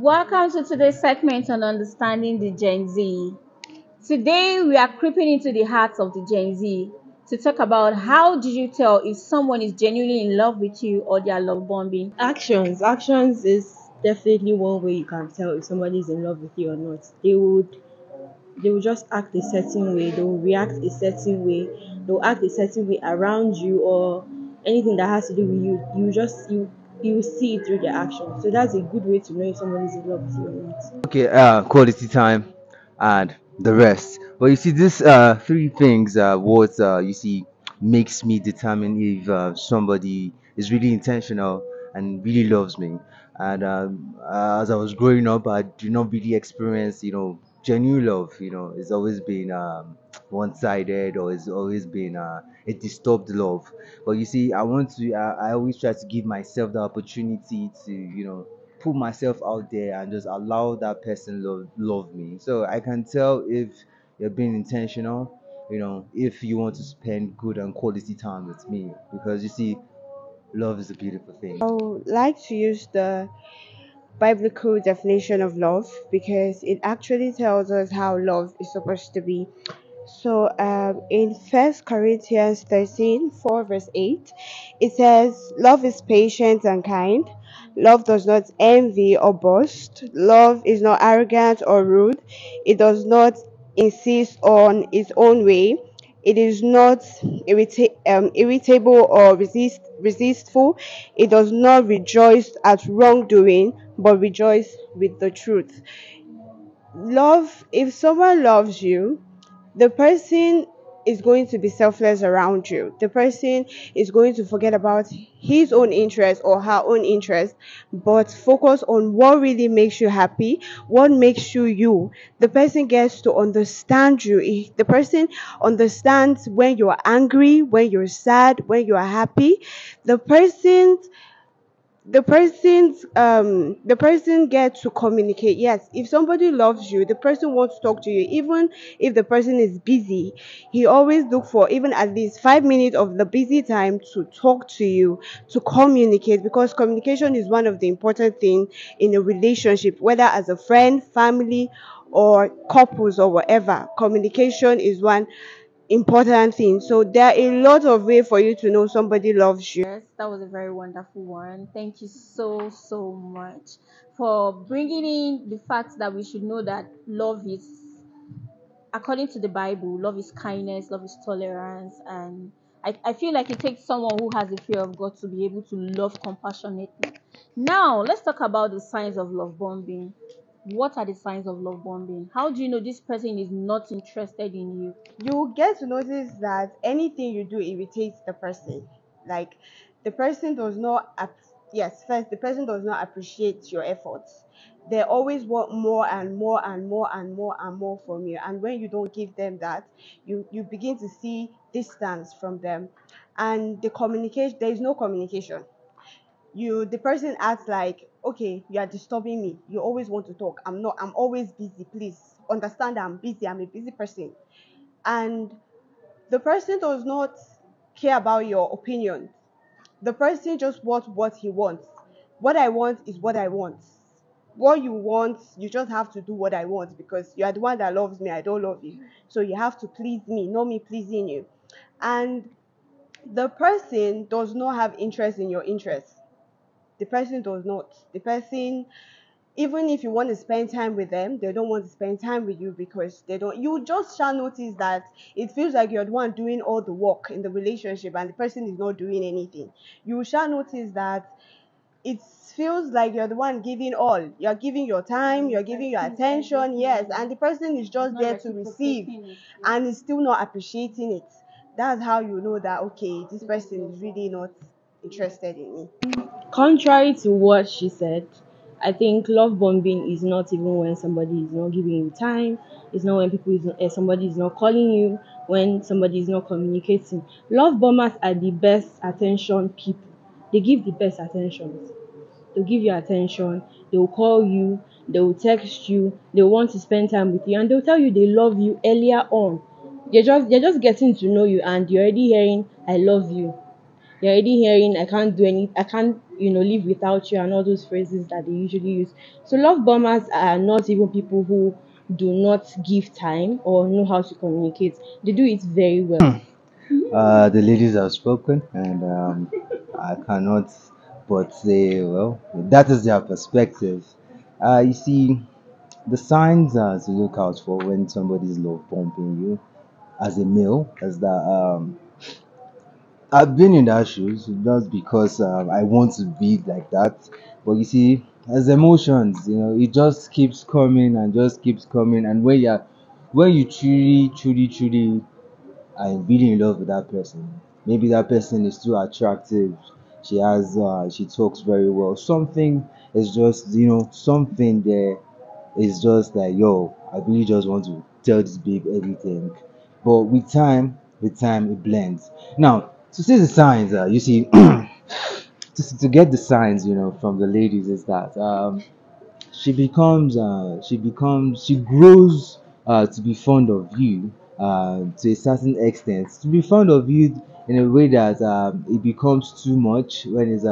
Welcome to today's segment on understanding the Gen Z. Today we are creeping into the hearts of the Gen Z to talk about how did you tell if someone is genuinely in love with you or they are love bombing. Actions is definitely one way you can tell if somebody is in love with you or not. They would just act a certain way, they will react a certain way, they'll act a certain way around you, or anything that has to do with you. You will see it through their actions. So that's a good way to know if someone is in love with you or not. Okay, quality time and the rest. But you see, this three things, what you see makes me determine if somebody is really intentional and really loves me. And as I was growing up, I did not really experience, genuine love. It's always been one-sided, or it's always been a disturbed love. But you see, I always try to give myself the opportunity to, put myself out there and just allow that person love me. So I can tell if you're being intentional, if you want to spend good and quality time with me, because you see, love is a beautiful thing. I would like to use the biblical definition of love because it actually tells us how love is supposed to be. So in First Corinthians 13:4 verse 8, it says, "Love is patient and kind. Love does not envy or boast. Love is not arrogant or rude. It does not insist on its own way. It is not irritable or resistful. It does not rejoice at wrongdoing, but rejoice with the truth." Love, if someone loves you, the person is going to be selfless around you. The person is going to forget about his own interest or her own interest, but focus on what really makes you happy, what makes you you. The person gets to understand you. The person understands when you're angry, when you're sad, when you are happy. The person the person gets to communicate. Yes, if somebody loves you, the person wants to talk to you, even if the person is busy. He always look for even at least 5 minutes of the busy time to talk to you, to communicate, because communication is one of the important things in a relationship, whether as a friend, family, or couples or whatever. Communication is one important thing. So there are a lot of way for you to know somebody loves you. Yes, that was a very wonderful one. Thank you so much for bringing in the fact that we should know that love is, according to the Bible, love is kindness, love is tolerance, and I feel like it takes someone who has a fear of God to be able to love compassionately. Now, let's talk about the signs of love bombing. What are the signs of love bombing? How do you know this person is not interested in you? You get to notice that anything you do irritates the person. Like, the person does not yes, first, the person does not appreciate your efforts. They always want more and more and more and more and more from you, and when you don't give them that, you begin to see distance from them. And there is no communication. The person acts like, okay, you are disturbing me, you always want to talk, I'm always busy, please understand that I'm busy, I'm a busy person. And the person does not care about your opinion. The person just wants what he wants. What I want is what I want. What you want, you just have to do what I want, because you are the one that loves me, I don't love you. So you have to please me, not me pleasing you. And the person does not have interest in your interest. The person does not. The person, even if you want to spend time with them, they don't want to spend time with you, because they don't. You just shall notice that it feels like you're the one doing all the work in the relationship and the person is not doing anything. You shall notice that it feels like you're the one giving all. You're giving your time, you're giving your attention, yes, and the person is just there to receive and is still not appreciating it. That's how you know that, okay, this person is really not interested in me. Contrary to what she said, I think love bombing is not even when somebody is not giving you time. It's not when somebody is not calling you, when somebody is not communicating. Love bombers are the best attention people. They give the best attention. They'll give you attention. They will call you. They will text you. They want to spend time with you, and they'll tell you they love you earlier on. They're just getting to know you, and you're already hearing "I love you." You're already hearing I can't do any I can't live without you, and all those phrases that they usually use. So love bombers are not even people who do not give time or know how to communicate. They do it very well. The ladies have spoken, and I cannot but say, well, that is their perspective. You see, the signs to look out for when somebody's love pumping you as a male is that I've been in that shoes just because I want to be like that. But you see, as emotions, it just keeps coming and just keeps coming. And when you truly, truly, truly I'm really in love with that person. Maybe that person is too attractive. She talks very well. Something is just, something there is just like, yo, I really just want to tell this babe everything. But with time, it blends. Now, to see the signs, you see, to get the signs, from the ladies is that she grows to be fond of you to a certain extent, to be fond of you in a way that it becomes too much when it's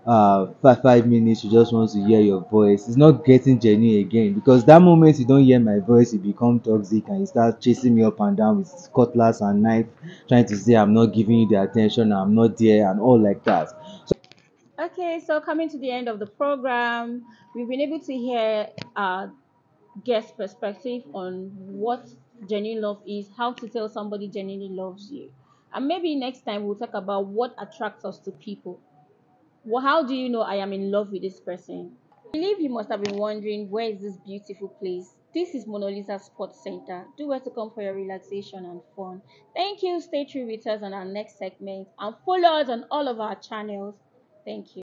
5 minutes she just wants to hear your voice. It's not getting genuine again, because that moment you don't hear my voice it become toxic and you start chasing me up and down with cutlass and knife, trying to say I'm not giving you the attention, I'm not there, and all like that. Okay, so coming to the end of the program, we've been able to hear guest perspective on what genuine love is, how to tell somebody genuinely loves you. And maybe next time we'll talk about what attracts us to people. Well, how do you know I am in love with this person? I believe you must have been wondering, where is this beautiful place? This is Mona Lisa Sports Center. Do well to come for your relaxation and fun. Thank you. Stay true with us on our next segment and follow us on all of our channels. Thank you.